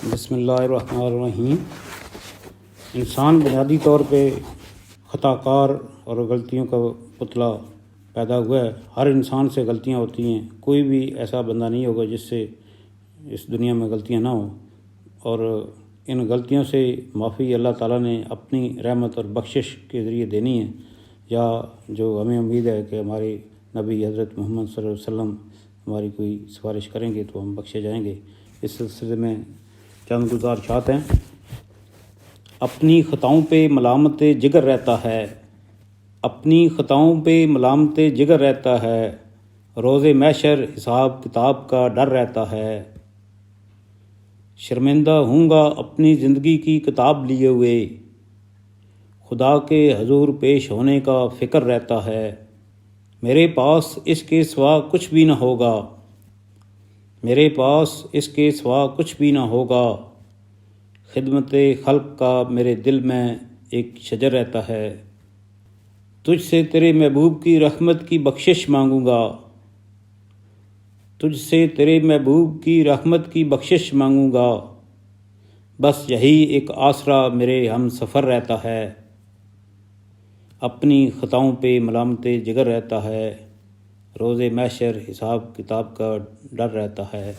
بسم اللہ الرحمن الرحیم۔ انسان بنیادی طور پہ خطا کار اور غلطیوں کا پتلا پیدا ہوا ہے۔ ہر انسان سے غلطیاں ہوتی ہیں، کوئی بھی ایسا بندہ نہیں ہوگا جس سے اس دنیا میں غلطیاں نہ ہوں، اور ان غلطیوں سے معافی اللہ تعالیٰ نے اپنی رحمت اور بخشش کے ذریعے دینی ہے، یا جو ہمیں امید ہے کہ ہمارے نبی حضرت محمد صلی اللہ علیہ وسلم ہماری کوئی سفارش کریں گے تو ہم بخشے جائیں گے۔ اس سلسلے میں چند گزارشات ہیں۔ اپنی خطاؤں پہ ملامت جگر رہتا ہے، اپنی خطاؤں پہ ملامت جگر رہتا ہے، روز محشر حساب کتاب کا ڈر رہتا ہے۔ شرمندہ ہوں گا اپنی زندگی کی کتاب لیے ہوئے، خدا کے حضور پیش ہونے کا فکر رہتا ہے۔ میرے پاس اس کے سوا کچھ بھی نہ ہوگا، میرے پاس اس کے سوا کچھ بھی نہ ہوگا، خدمت خلق کا میرے دل میں ایک شجر رہتا ہے۔ تجھ سے تیرے محبوب کی رحمت کی بخشش مانگوں گا، تجھ سے تیرے محبوب کی رحمت کی بخشش مانگوں گا، بس یہی ایک آسرا میرے ہم سفر رہتا ہے۔ اپنی خطاؤں پہ ملامت جگر رہتا ہے، روز محشر حساب کتاب کا ڈر رہتا ہے۔